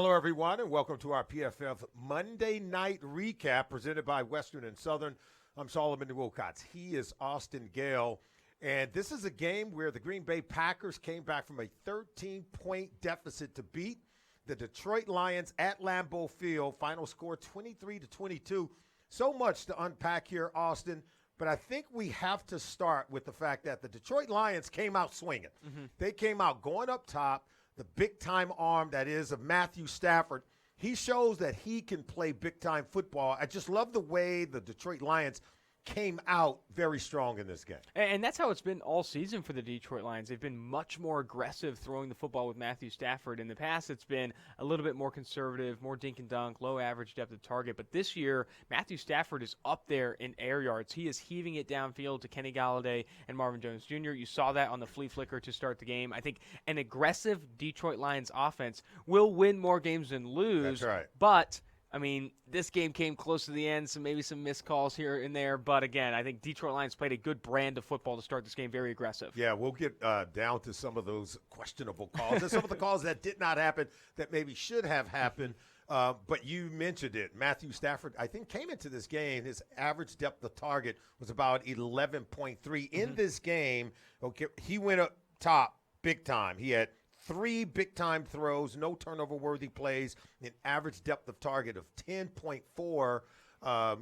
Hello, everyone, and welcome to our PFF Monday Night Recap presented by Western and Southern. I'm Solomon Wilcots. He is Austin Gayle. And this is a game where the Green Bay Packers came back from a 13-point deficit to beat the Detroit Lions at Lambeau Field. Final score 23-22. So much to unpack here, Austin. But I think we have to start with the fact that the Detroit Lions came out swinging. They came out going up top. The big-time arm that is of Matthew Stafford. He shows that he can play big-time football. I just love the way the Detroit Lions came out very strong in this game. And that's how it's been all season for the Detroit Lions. They've been much more aggressive throwing the football with Matthew Stafford. In the past, it's been a little bit more conservative, more dink and dunk, low average depth of target. But this year, Matthew Stafford is up there in air yards. He is heaving it downfield to Kenny Golladay and Marvin Jones Jr. You saw that on the flea flicker to start the game. I think an aggressive Detroit Lions offense will win more games than lose. That's right. But I mean, this game came close to the end, so maybe some missed calls here and there. But, again, I think Detroit Lions played a good brand of football to start this game, very aggressive. Yeah, we'll get down to some of those questionable calls and some of the calls that did not happen that maybe should have happened. But you mentioned it. Matthew Stafford, I think, came into this game. His average depth of target was about 11.3. In this game, okay, he went up top big time. He had 3 big-time throws, no turnover-worthy plays, an average depth of target of 10.4.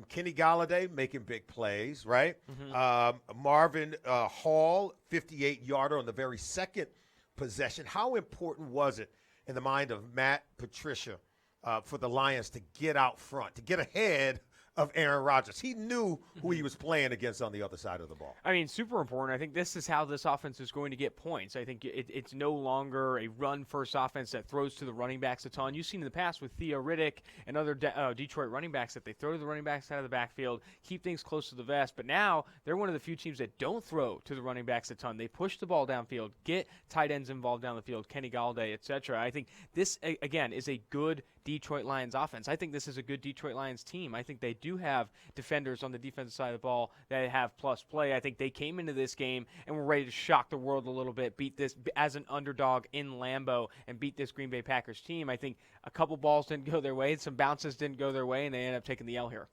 Kenny Golladay making big plays, right? Marvin Hall, 58-yarder on the very second possession. How important was it in the mind of Matt Patricia for the Lions to get out front, to get ahead of Aaron Rodgers? He knew who he was playing against on the other side of the ball. I mean, super important. I think this is how this offense is going to get points. I think it's no longer a run-first offense that throws to the running backs a ton. You've seen in the past with Theo Riddick and other Detroit running backs that they throw to the running backs out of the backfield, keep things close to the vest. But now they're one of the few teams that don't throw to the running backs a ton. They push the ball downfield, get tight ends involved down the field, Kenny Golladay, etc. I think this, again, is a good Detroit Lions offense. I think this is a good Detroit Lions team. I think they do have defenders on the defensive side of the ball that have plus play. I think they came into this game and were ready to shock the world a little bit, beat this as an underdog in Lambeau and beat this Green Bay Packers team. I think a couple balls didn't go their way, some bounces didn't go their way, and they ended up taking the L here.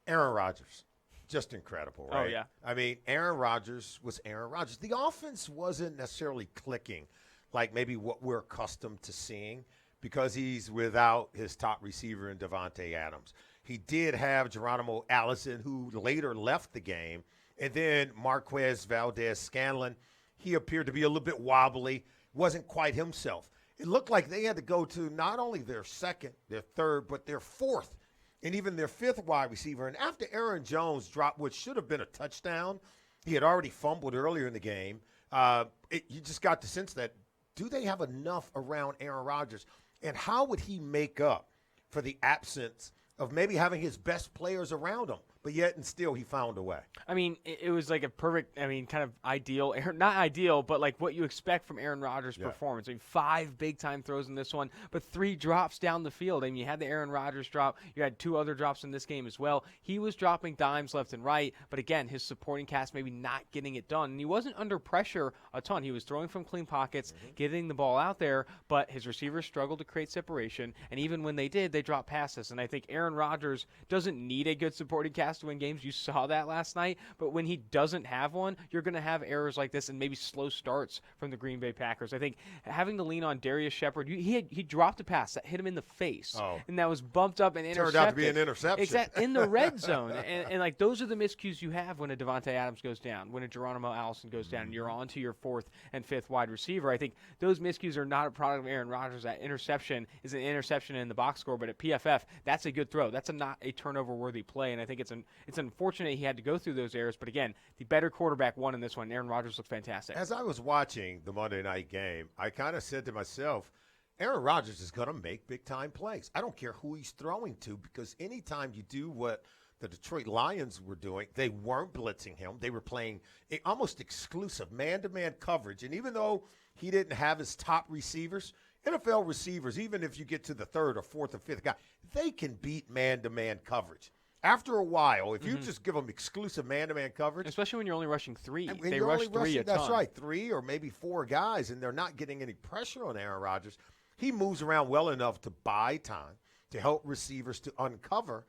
Aaron Rodgers, just incredible, right? Oh, yeah. I mean, Aaron Rodgers was Aaron Rodgers. The offense wasn't necessarily clicking like maybe what we're accustomed to seeing, because he's without his top receiver in Davante Adams. He did have Geronimo Allison, who later left the game, and then Marquez Valdez-Scanlon. He appeared to be a little bit wobbly, wasn't quite himself. It looked like they had to go to not only their second, their third, but their fourth, and even their fifth wide receiver. And after Aaron Jones dropped what should have been a touchdown, he had already fumbled earlier in the game. You just got the sense that, do they have enough around Aaron Rodgers? And how would he make up for the absence of maybe having his best players around him, but yet and still he found a way? I mean, it was like a perfect, kind of ideal, not ideal, but like what you expect from Aaron Rodgers' performance. I mean, 5 big-time throws in this one, but 3 drops down the field. I mean, you had the Aaron Rodgers drop. You had 2 other drops in this game as well. He was dropping dimes left and right, but again, his supporting cast maybe not getting it done. And he wasn't under pressure a ton. He was throwing from clean pockets, getting the ball out there, but his receivers struggled to create separation, and even when they did, they dropped passes. And I think Aaron Rodgers doesn't need a good supporting cast to win games. You saw that last night. But when he doesn't have one, you're going to have errors like this and maybe slow starts from the Green Bay Packers. I think having to lean on Darius Shepard, he dropped a pass that hit him in the face, and that was bumped up and intercepted. Turned out to be an interception. Exactly, in the red zone. And like those are the miscues you have when a Davante Adams goes down, when a Geronimo Allison goes down, and you're on to your 4th and 5th wide receiver. I think those miscues are not a product of Aaron Rodgers. That interception is an interception in the box score, but at PFF, that's a good throw. That's not a turnover-worthy play, and I think it's unfortunate he had to go through those errors. But again, the better quarterback won in this one. Aaron Rodgers looked fantastic. As I was watching the Monday night game, I kind of said to myself, Aaron Rodgers is going to make big-time plays. I don't care who he's throwing to, because anytime you do what the Detroit Lions were doing, they weren't blitzing him. They were playing almost exclusive man-to-man coverage. And even though he didn't have his top receivers, NFL receivers, even if you get to the 3rd or 4th or 5th guy, they can beat man-to-man coverage. After a while, if you just give them exclusive man-to-man coverage. Especially when you're only rushing 3. And they rush 3 a ton. That's right, 3 or maybe 4 guys, and they're not getting any pressure on Aaron Rodgers. he moves around well enough to buy time, to help receivers to uncover.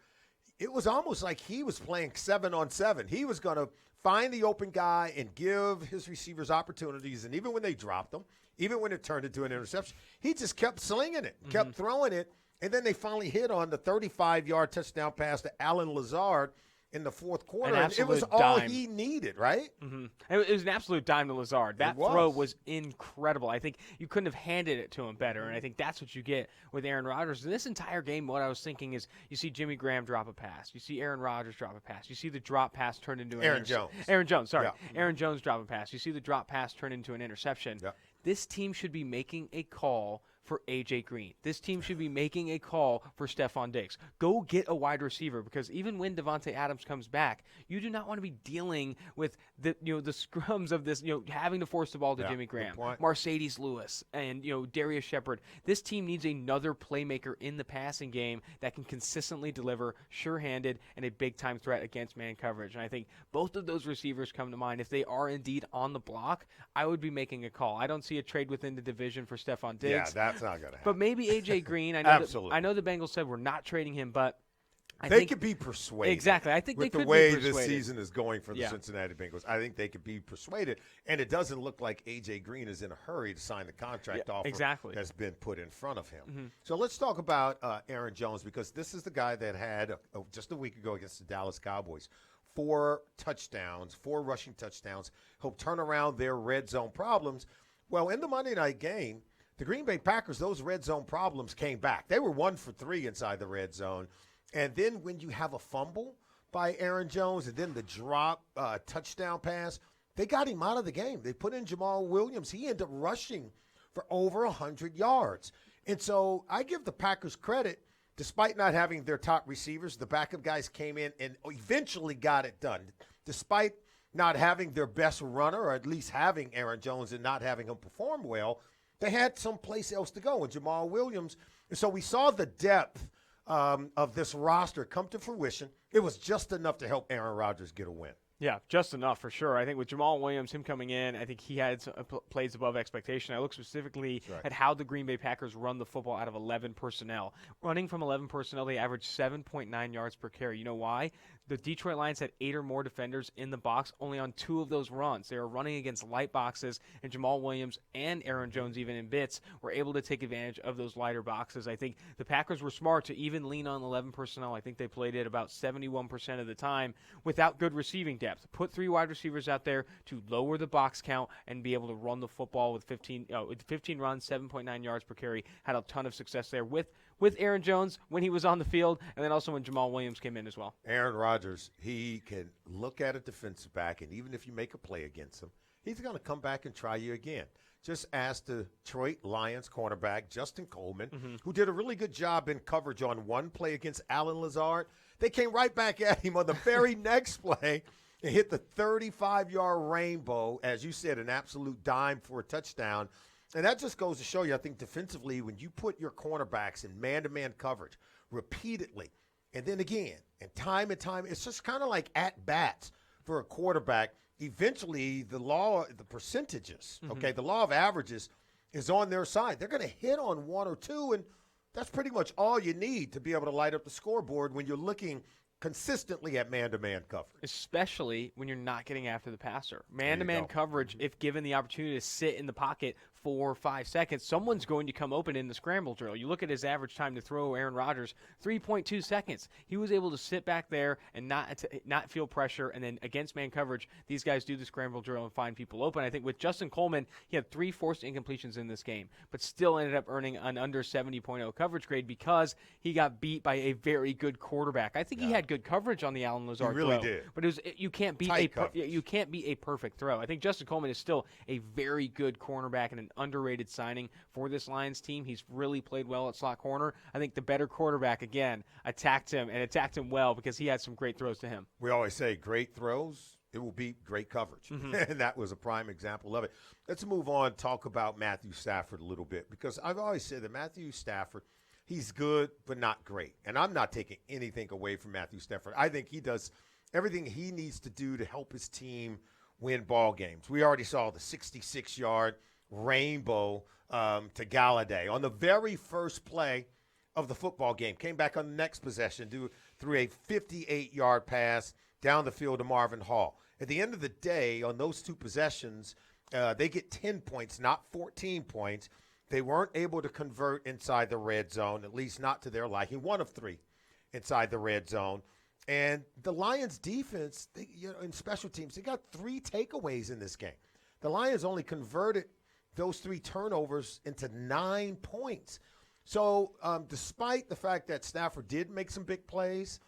It was almost like he was playing 7-on-7. He was going to find the open guy and give his receivers opportunities. And even when they dropped them, even when it turned into an interception, he just kept slinging it, kept throwing it. And then they finally hit on the 35-yard touchdown pass to Allen Lazard in the fourth quarter. And it was all he needed, right? It was an absolute dime to Lazard. That throw was incredible. I think you couldn't have handed it to him better, and I think that's what you get with Aaron Rodgers. In this entire game, what I was thinking is you see Jimmy Graham drop a pass. You see Aaron Rodgers drop a pass. You see the drop pass turn into an Aaron Jones. Aaron Jones drop a pass. You see the drop pass turn into an interception. Yeah. This team should be making a call for A.J. Green. This team should be making a call for Stephon Diggs. Go get a wide receiver, because even when Davante Adams comes back, you do not want to be dealing with the scrums of this, having to force the ball to Jimmy Graham, Mercedes Lewis, and Darius Shepard. This team needs another playmaker in the passing game that can consistently deliver, sure-handed, and a big-time threat against man coverage. And I think both of those receivers come to mind. If they are indeed on the block, I would be making a call. I don't see a trade within the division for Stephon Diggs. Yeah, that's not going to happen. But maybe A.J. Green. Absolutely. I know the Bengals said we're not trading him, but I they think could be persuaded. Exactly. I think with they could the way be persuaded. this season is going for the Cincinnati Bengals. I think they could be persuaded. And it doesn't look like A.J. Green is in a hurry to sign the contract offer that's been put in front of him. So let's talk about Aaron Jones, because this is the guy that had just a week ago against the Dallas Cowboys 4 rushing touchdowns, helped turn around their red zone problems. Well, in the Monday night game, the Green Bay Packers, those red zone problems came back. They were 1 for 3 inside the red zone. And then when you have a fumble by Aaron Jones and then the drop touchdown pass, they got him out of the game. They put in Jamal Williams. He ended up rushing for over 100 yards. And so I give the Packers credit. Despite not having their top receivers, the backup guys came in and eventually got it done. Despite not having their best runner, or at least having Aaron Jones and not having him perform well, they had someplace else to go, and Jamal Williams. And so we saw the depth of this roster come to fruition. It was just enough to help Aaron Rodgers get a win. Yeah, just enough for sure. I think with Jamal Williams, him coming in, I think he had some plays above expectation. I look specifically at how the Green Bay Packers run the football out of 11 personnel. Running from 11 personnel, they average 7.9 yards per carry. You know why? The Detroit Lions had 8 or more defenders in the box only on 2 of those runs. They were running against light boxes, and Jamal Williams and Aaron Jones, even in bits, were able to take advantage of those lighter boxes. I think the Packers were smart to even lean on 11 personnel. I think they played it about 71% of the time without good receiving depth. Put 3 wide receivers out there to lower the box count and be able to run the football with 15 runs, 7.9 yards per carry. Had a ton of success there with Aaron Jones when he was on the field, and then also when Jamal Williams came in as well. Aaron Rodgers, he can look at a defensive back, and even if you make a play against him, he's going to come back and try you again. Just ask the Detroit Lions cornerback, Justin Coleman, who did a really good job in coverage on one play against Allen Lazard. They came right back at him on the very next play and hit the 35-yard rainbow, as you said, an absolute dime for a touchdown. And that just goes to show you, I think, defensively, when you put your cornerbacks in man-to-man coverage repeatedly, and then again, and time, it's just kind of like at-bats for a quarterback. Eventually, the percentages, the law of averages is on their side. They're going to hit on 1 or 2, and that's pretty much all you need to be able to light up the scoreboard when you're looking consistently at man-to-man coverage. Especially when you're not getting after the passer. Man-to-man coverage, if given the opportunity to sit in the pocket 4 or 5 seconds, someone's going to come open in the scramble drill. You look at his average time to throw, Aaron Rodgers, 3.2 seconds. He was able to sit back there and not feel pressure, and then against man coverage, these guys do the scramble drill and find people open. I think with Justin Coleman, he had 3 forced incompletions in this game, but still ended up earning an under 70.0 coverage grade because he got beat by a very good quarterback. I think he had good coverage on the Allen Lazard throw. He really did. But you can't beat a perfect throw. I think Justin Coleman is still a very good cornerback and an underrated signing for this Lions team. He's really played well at slot corner. I think the better quarterback, again, attacked him well because he had some great throws to him. We always say great throws, it will beat great coverage. And that was a prime example of it. Let's move on, talk about Matthew Stafford a little bit, because I've always said that Matthew Stafford, he's good but not great. And I'm not taking anything away from Matthew Stafford. I think he does everything he needs to do to help his team win ball games. We already saw the 66-yard rainbow to Galladay on the very first play of the football game. Came back on the next possession through a 58-yard pass down the field to Marvin Hall. At the end of the day, on those two possessions, they get 10 points, not 14 points. They weren't able to convert inside the red zone, at least not to their liking. 1 of 3 inside the red zone. And the Lions defense, in special teams, they got 3 takeaways in this game. The Lions only converted those 3 turnovers into 9 points. So despite the fact that Stafford did make some big plays,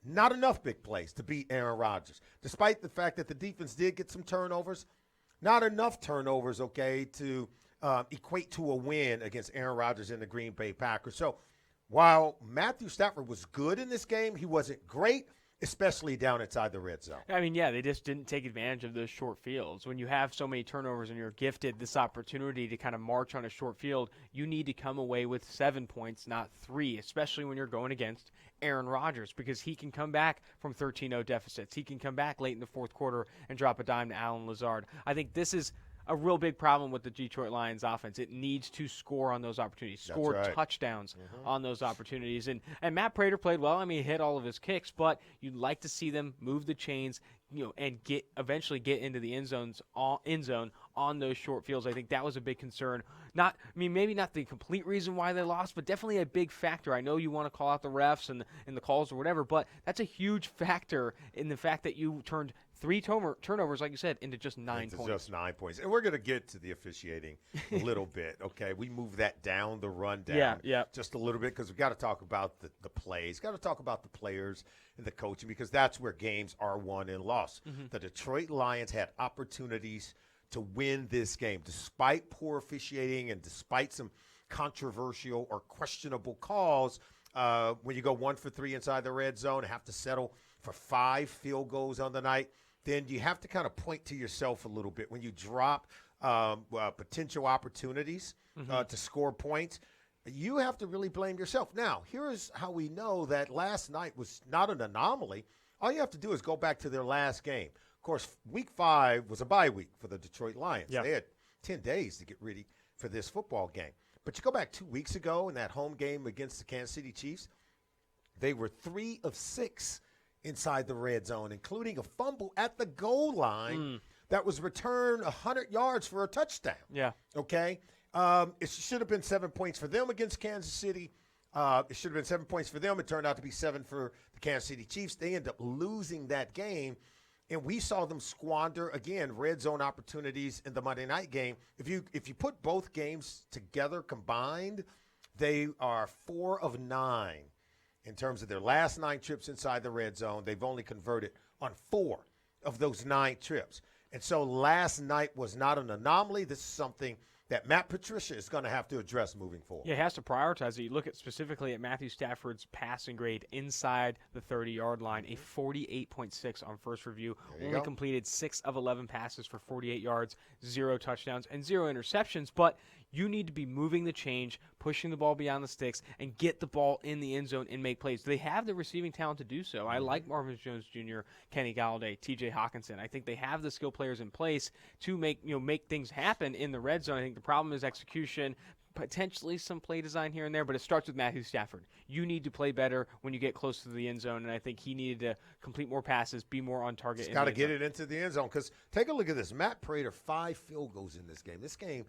not enough big plays to beat Aaron Rodgers. Despite the fact that the defense did get some turnovers, not enough turnovers, okay, to equate to a win against Aaron Rodgers and the Green Bay Packers. So while Matthew Stafford was good in this game, he wasn't great, especially down inside the red zone. I mean, yeah, they just didn't take advantage of those short fields. When you have so many turnovers and you're gifted this opportunity to kind of march on a short field, you need to come away with 7 points, not 3, especially when you're going against Aaron Rodgers, because he can come back from 13-0 deficits. He can come back late in the fourth quarter and drop a dime to Allen Lazard. I think this is a real big problem with the Detroit Lions offense. It needs to score on those opportunities, score touchdowns on those opportunities. And Matt Prater played well. I mean, he hit all of his kicks, but you'd like to see them move the chains, and eventually get into the end zone on those short fields. I think that was a big concern. Maybe not the complete reason why they lost, but definitely a big factor. I know you want to call out the refs and the calls or whatever, but that's a huge factor in the fact that you turned 3 turnovers, like you said, into just 9 points. Just 9 points. And we're going to get to the officiating a little bit, okay? We move that down the rundown just a little bit because we've got to talk about the plays. Got to talk about the players and the coaching because that's where games are won and lost. The Detroit Lions had opportunities to win this game despite poor officiating and despite some controversial or questionable calls. When you go 1 for 3 inside the red zone and have to settle for 5 field goals on the night, then you have to kind of point to yourself a little bit. When you drop potential opportunities to score points, you have to really blame yourself. Now, here's how we know that last night was not an anomaly. All you have to do is go back to their last game. Of course, week 5 was a bye week for the Detroit Lions. They had 10 days to get ready for this football game. But you go back 2 weeks ago in that home game against the Kansas City Chiefs, they were 3 of 6 inside the red zone, including a fumble at the goal line that was returned 100 yards for a touchdown. Yeah. Okay? It should have been 7 points for them against Kansas City. It should have been 7 points for them. It turned out to be 7 for the Kansas City Chiefs. They end up losing that game, and we saw them squander, again, red zone opportunities in the Monday night game. If you put both games together combined, they are 4 of 9. In terms of their last 9 trips inside the red zone, they've only converted on 4 of those 9 trips. And so last night was not an anomaly. This is something that Matt Patricia is going to have to address moving forward. Yeah, he has to prioritize it. You look at specifically at Matthew Stafford's passing grade inside the 30-yard line, a 48.6 on first review. Only completed 6 of 11 passes for 48 yards, 0 touchdowns, and 0 interceptions. But you need to be moving the change, pushing the ball beyond the sticks, and get the ball in the end zone and make plays. They have the receiving talent to do so. I like Marvin Jones Jr., Kenny Galladay, T.J. Hawkinson. I think they have the skill players in place to make things happen in the red zone. I think the problem is execution, potentially some play design here and there, but it starts with Matthew Stafford. You need to play better when you get close to the end zone, and I think he needed to complete more passes, be more on target. He's got to get it into the end zone because take a look at this. Matt Prater, 5 field goals in this game. This game,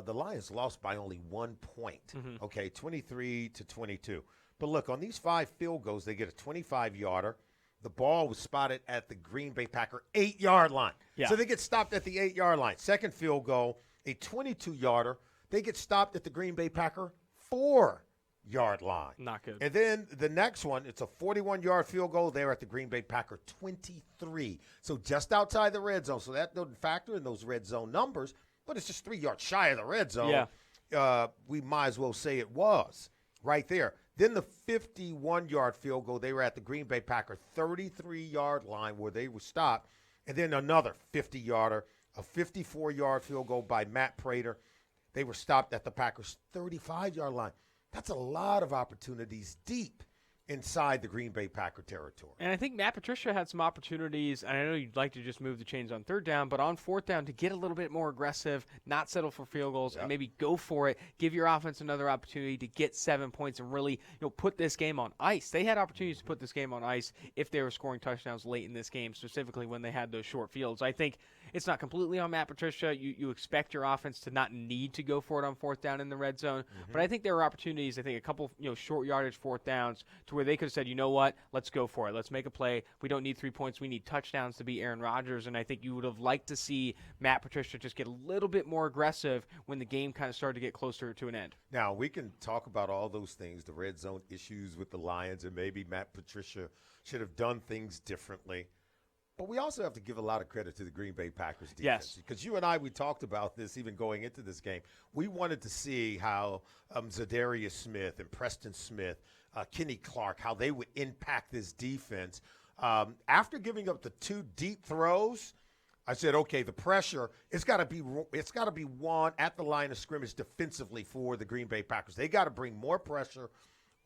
the Lions lost by only 1 point, 23-22. But look, on these 5 field goals, they get a 25-yarder. The ball was spotted at the Green Bay Packer 8-yard line. Yeah. So they get stopped at the 8-yard line. Second field goal, a 22-yarder. They get stopped at the Green Bay Packer 4-yard line. Not good. And then the next one, it's a 41-yard field goal there at the Green Bay Packer 23. So just outside the red zone. So that doesn't factor in those red zone numbers, but it's just 3 yards shy of the red zone. Yeah. We might as well say it was right there. Then the 51-yard field goal, they were at the Green Bay Packer 33-yard line where they were stopped. And then another 50-yarder, a 54-yard field goal by Matt Prater. They were stopped at the Packers 35-yard line. That's a lot of opportunities deep inside the Green Bay Packer territory. And I think Matt Patricia had some opportunities, and I know you'd like to just move the chains on third down, but on fourth down to get a little bit more aggressive, not settle for field goals, and maybe go for it, give your offense another opportunity to get 7 points and really put this game on ice. They had opportunities to put this game on ice if they were scoring touchdowns late in this game, specifically when they had those short fields. I think it's not completely on Matt Patricia. You expect your offense to not need to go for it on fourth down in the red zone, but I think there were opportunities, I think a couple short yardage fourth downs to where they could have said, you know what, let's go for it. Let's make a play. We don't need 3 points. We need touchdowns to beat Aaron Rodgers, and I think you would have liked to see Matt Patricia just get a little bit more aggressive when the game kind of started to get closer to an end. Now, we can talk about all those things, the red zone issues with the Lions, and maybe Matt Patricia should have done things differently. But we also have to give a lot of credit to the Green Bay Packers defense. Yes. Because you and I, we talked about this even going into this game. We wanted to see how Darien Smith and Preston Smith, Kenny Clark, how they would impact this defense. After giving up the 2 deep throws, I said, okay, the pressure, it's got to be won at the line of scrimmage defensively for the Green Bay Packers. They got to bring more pressure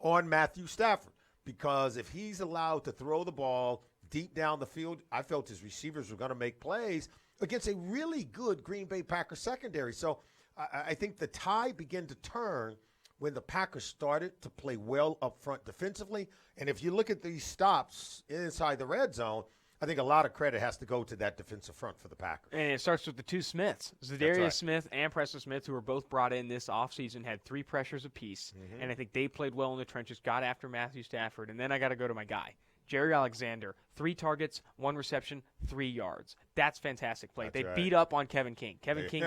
on Matthew Stafford, because if he's allowed to throw the ball deep down the field, I felt his receivers were going to make plays against a really good Green Bay Packers secondary. So I think the tide began to turn when the Packers started to play well up front defensively. And if you look at these stops inside the red zone, I think a lot of credit has to go to that defensive front for the Packers. And it starts with the 2 Smiths. Darien Smith and Preston Smith, who were both brought in this offseason, had 3 pressures apiece. And I think they played well in the trenches, got after Matthew Stafford. And then I got to go to my guy, Jerry Alexander. 3 targets, 1 reception, 3 yards. That's fantastic play. They beat up on Kevin King. Kevin King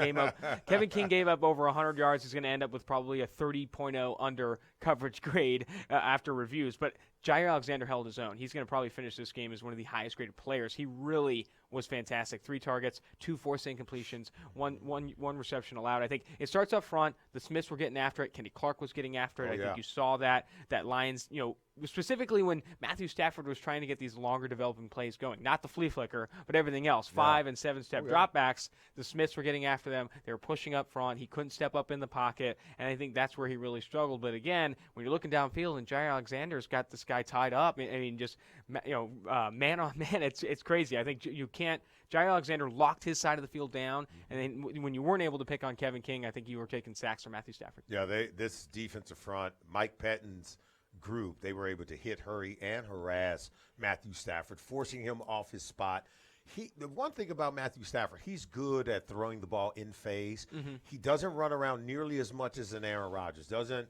gave up over 100 yards. He's going to end up with probably a 30.0 under coverage grade after reviews. But Jair Alexander held his own. He's going to probably finish this game as one of the highest graded players. He really was fantastic. 3 targets, 2 forced incompletions, one reception allowed. I think it starts up front. The Smiths were getting after it. Kenny Clark was getting after it. I think you saw that Lions, specifically when Matthew Stafford was trying to get these longer developing plays going. Not the flea flicker, but everything else. 5 and 7-step dropbacks. The Smiths were getting after them. They were pushing up front. He couldn't step up in the pocket, and I think that's where he really struggled. But again, when you're looking downfield and Jair Alexander's got this guy tied up, I mean, just man on man, it's crazy. I think you can't. Jair Alexander locked his side of the field down, and then when you weren't able to pick on Kevin King, I think you were taking sacks from Matthew Stafford. Yeah, this defensive front, Mike Pettine's group, they were able to hit, hurry, and harass Matthew Stafford, forcing him off his spot. The one thing about Matthew Stafford, he's good at throwing the ball in phase. He doesn't run around nearly as much as an Aaron Rodgers, doesn't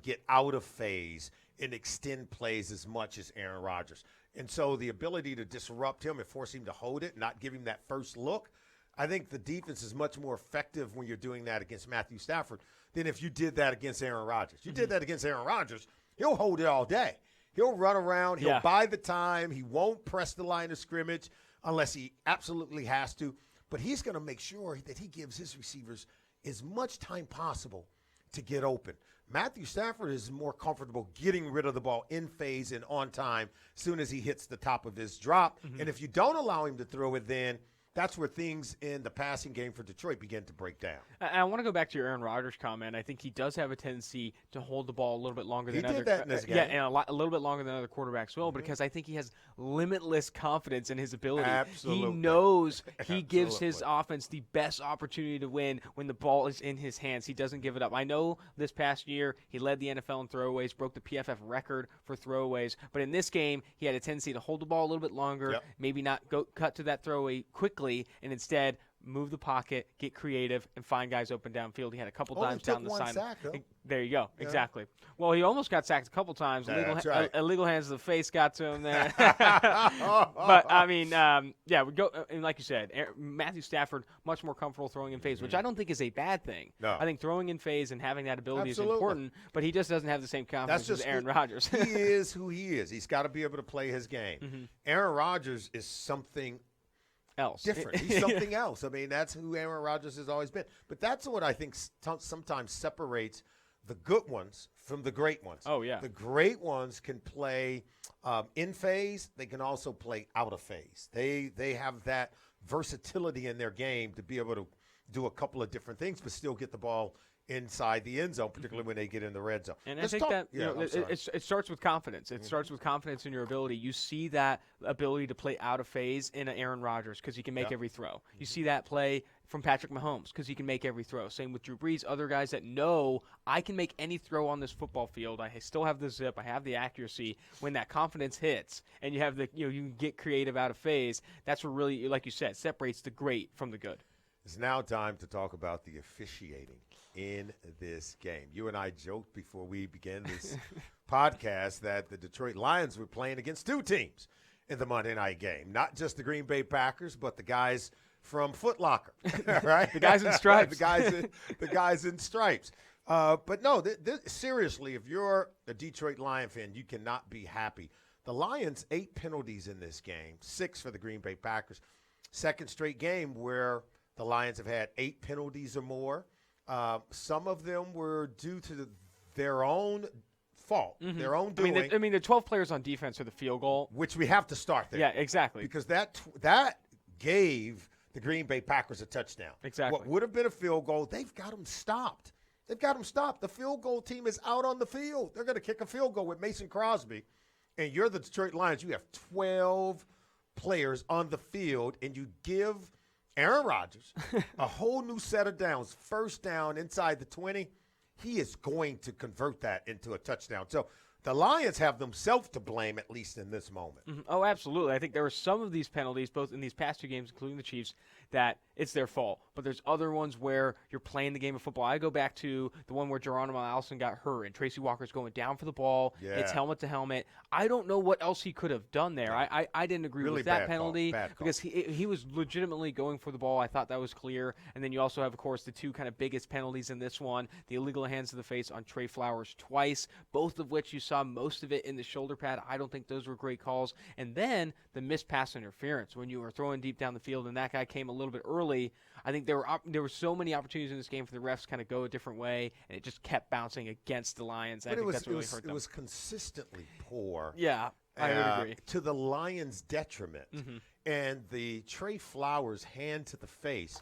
get out of phase and extend plays as much as Aaron Rodgers. And so the ability to disrupt him and force him to hold it, not give him that first look, I think the defense is much more effective when you're doing that against Matthew Stafford than if you did that against Aaron Rodgers. You did that against Aaron Rodgers, he'll hold it all day. He'll run around. He'll buy the time. He won't press the line of scrimmage unless he absolutely has to. But he's going to make sure that he gives his receivers as much time possible to get open. Matthew Stafford is more comfortable getting rid of the ball in phase and on time as soon as he hits the top of his drop. And if you don't allow him to throw it, then that's where things in the passing game for Detroit begin to break down. I want to go back to your Aaron Rodgers comment. I think he does have a tendency to hold the ball a little bit longer than He did that in this game. Yeah, and a little bit longer than other quarterbacks will, because I think he has limitless confidence in his ability. Absolutely. He knows he gives his offense the best opportunity to win when the ball is in his hands. He doesn't give it up. I know this past year he led the NFL in throwaways, broke the PFF record for throwaways, but in this game he had a tendency to hold the ball a little bit longer, maybe not go cut to that throwaway quickly, and instead move the pocket, get creative, and find guys open downfield. He had a couple times down the side. There you go. Yeah. Exactly. Well, he almost got sacked a couple times. Illegal hands to the face got to him there. But, I mean, we go. And like you said, Matthew Stafford, much more comfortable throwing in phase, which I don't think is a bad thing. No. I think throwing in phase and having that ability is important, but he just doesn't have the same confidence as Aaron Rodgers. He is who he is. He's got to be able to play his game. Aaron Rodgers is something else. Different. He's something else. I mean, that's who Aaron Rodgers has always been. But that's what I think sometimes separates the good ones from the great ones. Oh, yeah. The great ones can play in phase. They can also play out of phase. They have that versatility in their game to be able to do a couple of different things but still get the ball inside the end zone, particularly when they get in the red zone. And I think it starts with confidence. It starts with confidence in your ability. You see that ability to play out of phase in Aaron Rodgers because he can make every throw. You see that play from Patrick Mahomes because he can make every throw. Same with Drew Brees, other guys that know I can make any throw on this football field. I still have the zip. I have the accuracy. When that confidence hits and you have you can get creative out of phase, that's what really, like you said, separates the great from the good. It's now time to talk about the officiating in this game. You and I joked before we began this podcast that the Detroit Lions were playing against two teams in the Monday night game. Not just the Green Bay Packers, but the guys from Foot Locker, right? The guys in stripes. the guys in stripes. But no, seriously, if you're a Detroit Lion fan, you cannot be happy. The Lions, 8 penalties in this game, 6 for the Green Bay Packers. Second straight game where the Lions have had 8 penalties or more. Some of them were due to their own fault, their own doing. I mean, the 12 players on defense for the field goal. Which we have to start there. Yeah, exactly. Because that gave the Green Bay Packers a touchdown. Exactly. What would have been a field goal, they've got them stopped. The field goal team is out on the field. They're going to kick a field goal with Mason Crosby. And you're the Detroit Lions. You have 12 players on the field, and you give Aaron Rodgers a whole new set of downs. First down inside the 20. He is going to convert that into a touchdown. So the Lions have themselves to blame, at least in this moment. Mm-hmm. Oh, absolutely. I think there were some of these penalties, both in these past 2 games, including the Chiefs, that it's their fault. But there's other ones where you're playing the game of football. I go back to the one where Geronimo Allison got hurt and Tracy Walker's going down for the ball. Yeah. It's helmet to helmet. I don't know what else he could have done there. I didn't agree really with that penalty call. because he was legitimately going for the ball. I thought that was clear. And then you also have, of course, the 2 kind of biggest penalties in this one, the illegal hands to the face on Trey Flowers twice, both of which you saw most of it in the shoulder pad. I don't think those were great calls. And then the missed pass interference when you were throwing deep down the field and that guy came a little bit early. I think there were so many opportunities in this game for the refs kind of go a different way, and it just kept bouncing against the Lions. I think that's really hurt them. It was consistently poor. Yeah, I would agree. To the Lions' detriment. Mm-hmm. And the Trey Flowers hand to the face,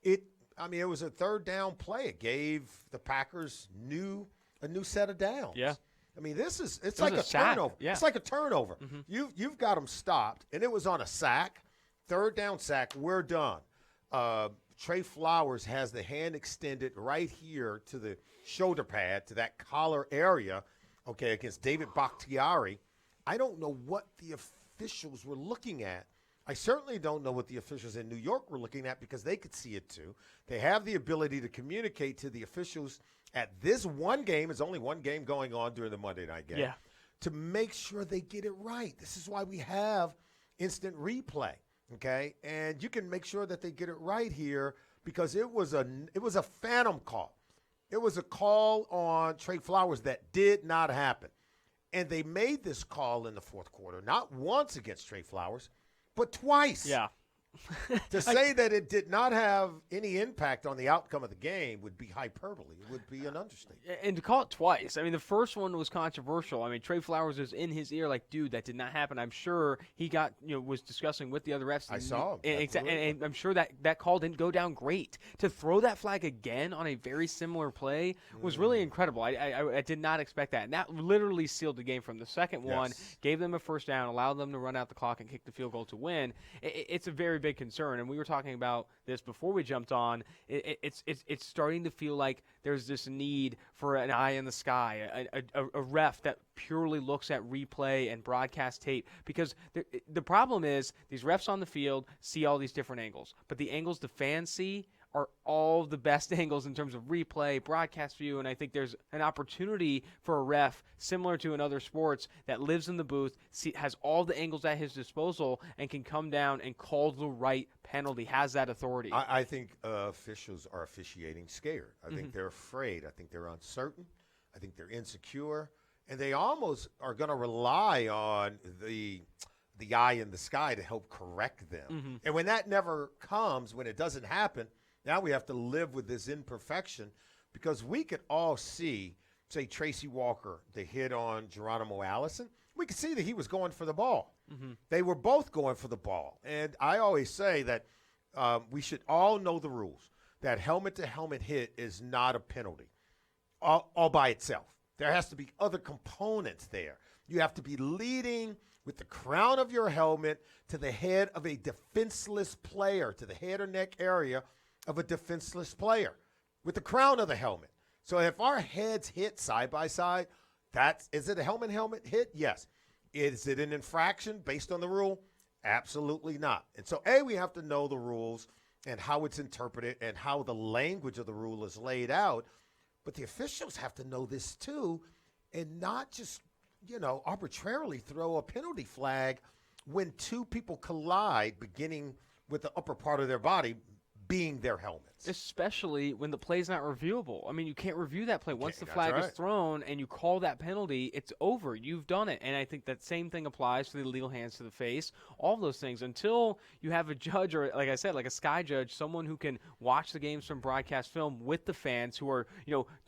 it was a third down play. It gave the Packers a new set of downs. Yeah. I mean, it's like a turnover. Yeah. It's like a turnover. Mm-hmm. You've got them stopped, and it was on a sack, third down sack. We're done. Trey Flowers has the hand extended right here to the shoulder pad, to that collar area, against David Bakhtiari. I don't know what the officials were looking at. I certainly don't know what the officials in New York were looking at because they could see it too. They have the ability to communicate to the officials at this one game. It's only one game going on during the Monday night game. Yeah. To make sure they get it right. This is why we have instant replay. Okay, and you can make sure that they get it right here because it was a phantom call. It was a call on Trey Flowers that did not happen. And they made this call in the fourth quarter, not once against Trey Flowers, but twice. Yeah. To say that it did not have any impact on the outcome of the game would be hyperbole. It would be an understatement. And to call it twice, I mean, the first one was controversial. I mean, Trey Flowers was in his ear like, dude, that did not happen. I'm sure he was discussing with the other refs. I saw him. And I'm sure that call didn't go down great. To throw that flag again on a very similar play was really incredible. I did not expect that. And that literally sealed the game from the second one, gave them a first down, allowed them to run out the clock and kick the field goal to win. It's a very big concern, and we were talking about this before we jumped on. It's starting to feel like there's this need for an eye in the sky, a ref that purely looks at replay and broadcast tape, because the problem is these refs on the field see all these different angles, but the angles the fans see are all the best angles in terms of replay, broadcast view, and I think there's an opportunity for a ref similar to in other sports that lives in the booth, has all the angles at his disposal, and can come down and call the right penalty, has that authority. I think officials are officiating scared. I think they're afraid. I think they're uncertain. I think they're insecure. And they almost are going to rely on the eye in the sky to help correct them. And when that never comes, when it doesn't happen, now we have to live with this imperfection, because we could all see, say, Tracy Walker, the hit on Geronimo Allison. We could see that he was going for the ball. They were both going for the ball. And I always say that we should all know the rules. that helmet-to-helmet hit is not a penalty all by itself. There has to be other components there. You have to be leading with the crown of your helmet to the head of a defenseless player, to the head or neck area of a defenseless player, with the crown of the helmet. So if our heads hit side by side, is it a helmet hit? Yes. Is it an infraction based on the rule? Absolutely not. And so, we have to know the rules and how it's interpreted and how the language of the rule is laid out. But the officials have to know this too, and not just, arbitrarily throw a penalty flag when two people collide, beginning with the upper part of their body being their helmets. Especially when the play's not reviewable. I mean, you can't review that play. Once the flag is thrown and you call that penalty, it's over. You've done it. And I think that same thing applies to the illegal hands to the face, all those things. Until you have a judge, or like I said, like a sky judge, someone who can watch the games from broadcast film with the fans who are,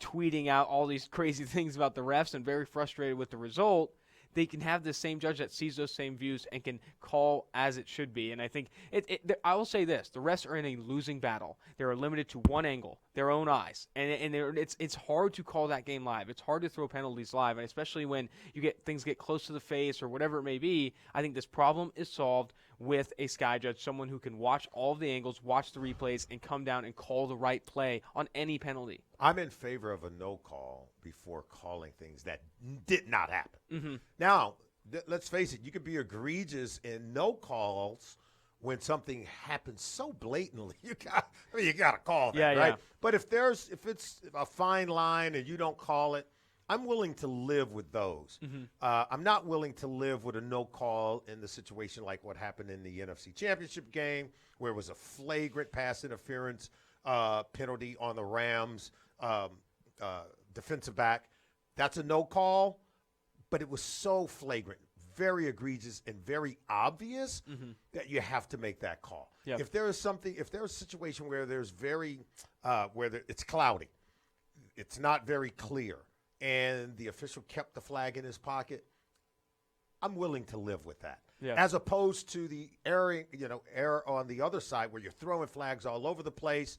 tweeting out all these crazy things about the refs and very frustrated with the result, they can have the same judge that sees those same views and can call as it should be. And I think I will say this: the refs are in a losing battle. They are limited to one angle, their own eyes, and it's hard to call that game live. It's hard to throw penalties live, and especially when things get close to the face or whatever it may be. I think this problem is solved with a sky judge, someone who can watch all of the angles, watch the replays, and come down and call the right play on any penalty. I'm in favor of a no call before calling things that did not happen. Mm-hmm. Now, let's face it, you could be egregious in no calls when something happens so blatantly. You got to call that, right? Yeah. But if it's a fine line and you don't call it, I'm willing to live with those. Mm-hmm. I'm not willing to live with a no call in the situation like what happened in the NFC Championship game, where it was a flagrant pass interference penalty on the Rams defensive back. That's a no call, but it was so flagrant, very egregious, and very obvious that you have to make that call. Yep. If there's a situation where there's it's cloudy, it's not very clear, and the official kept the flag in his pocket, I'm willing to live with that. Yeah. As opposed to the error on the other side where you're throwing flags all over the place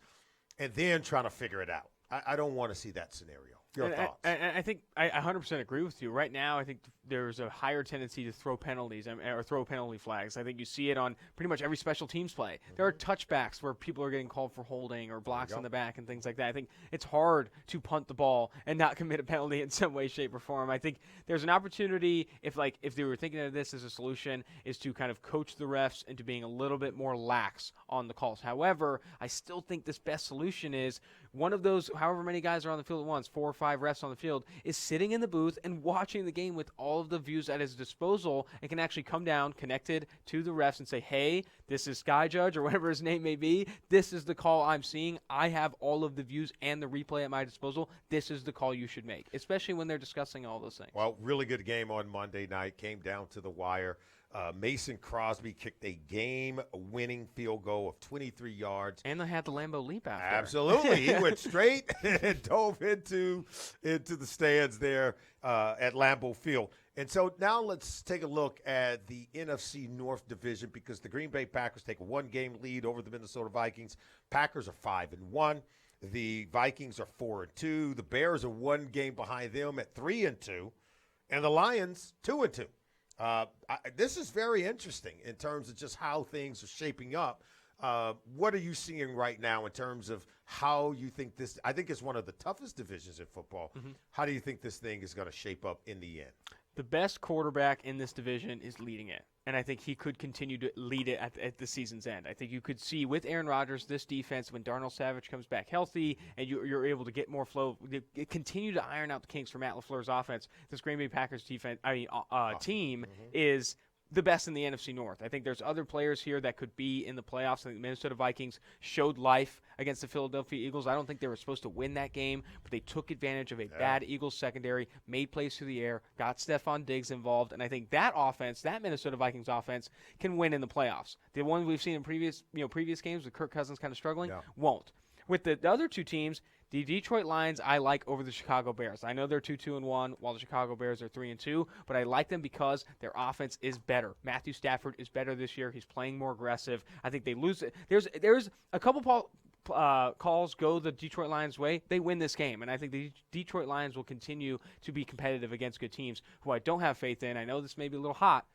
and then trying to figure it out. I don't want to see that scenario. Your thoughts? And I think I 100% agree with you. Right now, I think there's a higher tendency to throw penalties or throw penalty flags. I think you see it on pretty much every special teams play. Mm-hmm. There are touchbacks where people are getting called for holding or blocks on the back and things like that. I think it's hard to punt the ball and not commit a penalty in some way, shape, or form. I think there's an opportunity, if they were thinking of this as a solution, is to kind of coach the refs into being a little bit more lax on the calls. However, I still think this best solution is one of those, however many guys are on the field at once, 4 or 5 refs on the field, is sitting in the booth and watching the game with all of the views at his disposal and can actually come down connected to the refs and say, hey, this is Sky Judge or whatever his name may be. This is the call I'm seeing. I have all of the views and the replay at my disposal. This is the call you should make, especially when they're discussing all those things. Well, really good game on Monday night. Came down to the wire. Mason Crosby kicked a game-winning field goal of 23 yards. And they had the Lambeau leap after. Absolutely. He went straight and dove into the stands there at Lambeau Field. And so now let's take a look at the NFC North division, because the Green Bay Packers take a 1-game lead over the Minnesota Vikings. Packers are 5-1. The Vikings are 4-2. The Bears are 1 game behind them at 3-2. And the Lions, 2-2. This is very interesting in terms of just how things are shaping up. What are you seeing right now in terms of how you think this – I think it's one of the toughest divisions in football. Mm-hmm. How do you think this thing is going to shape up in the end? The best quarterback in this division is leading it, and I think he could continue to lead it at the season's end. I think you could see with Aaron Rodgers, this defense, when Darnell Savage comes back healthy and you're able to get more flow, continue to iron out the kinks for Matt LaFleur's offense, this Green Bay Packers team is the best in the NFC North. I think there's other players here that could be in the playoffs. I think the Minnesota Vikings showed life against the Philadelphia Eagles. I don't think they were supposed to win that game, but they took advantage of a bad Eagles secondary, made plays through the air, got Stephon Diggs involved, and I think that offense, that Minnesota Vikings offense, can win in the playoffs. The one we've seen in previous games with Kirk Cousins kind of struggling, won't. With the other two teams, the Detroit Lions I like over the Chicago Bears. I know they're 2-1 while the Chicago Bears are 3-2, but I like them because their offense is better. Matthew Stafford is better this year. He's playing more aggressive. I think they lose it. There's a couple calls go the Detroit Lions' way, they win this game. And I think the Detroit Lions will continue to be competitive against good teams who I don't have faith in. I know this may be a little hot,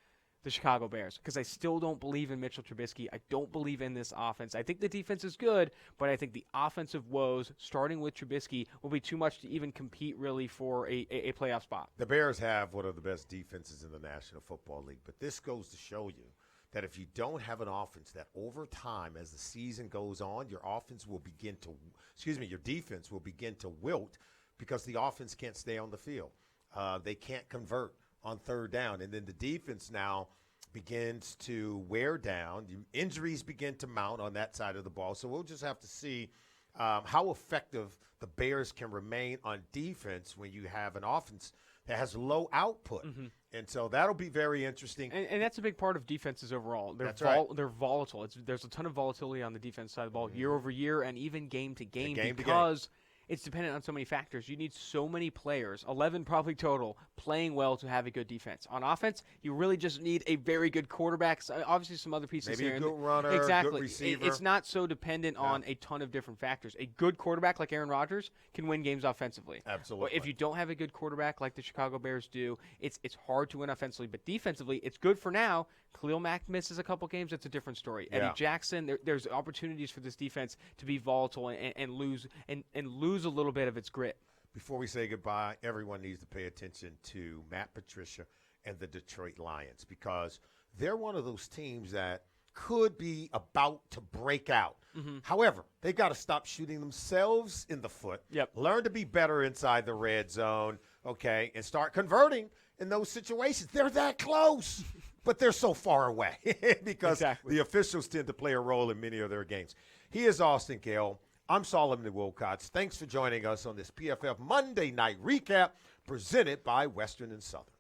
the Chicago Bears, because I still don't believe in Mitchell Trubisky. I don't believe in this offense. I think the defense is good, but I think the offensive woes, starting with Trubisky, will be too much to even compete really for a playoff spot. The Bears have one of the best defenses in the National Football League, but this goes to show you that if you don't have an offense that over time, as the season goes on, your defense will begin to wilt because the offense can't stay on the field. They can't convert on third down. And then the defense now begins to wear down. Injuries begin to mount on that side of the ball. So we'll just have to see how effective the Bears can remain on defense when you have an offense that has low output. Mm-hmm. And so that'll be very interesting. And that's a big part of defenses overall. They're They're volatile. There's a ton of volatility on the defense side of the ball year over year and even game to game because it's dependent on so many factors. You need so many players, 11 probably total, playing well to have a good defense. On offense, you really just need a very good quarterback. So obviously, some other pieces Maybe here. Maybe a good runner, exactly. good receiver. It's not so dependent on a ton of different factors. A good quarterback like Aaron Rodgers can win games offensively. Absolutely. If you don't have a good quarterback like the Chicago Bears do, it's hard to win offensively. But defensively, it's good for now. Khalil Mack misses a couple games. That's a different story. Eddie Jackson, there's opportunities for this defense to be volatile and lose a little bit of its grit. Before we say goodbye, everyone needs to pay attention to Matt Patricia and the Detroit Lions because they're one of those teams that could be about to break out. Mm-hmm. However, they've got to stop shooting themselves in the foot, learn to be better inside the red zone, okay, and start converting in those situations. They're that close, but they're so far away because the officials tend to play a role in many of their games. He is Austin Gayle. I'm Solomon Wilcots. Thanks for joining us on this PFF Monday Night Recap presented by Western and Southern.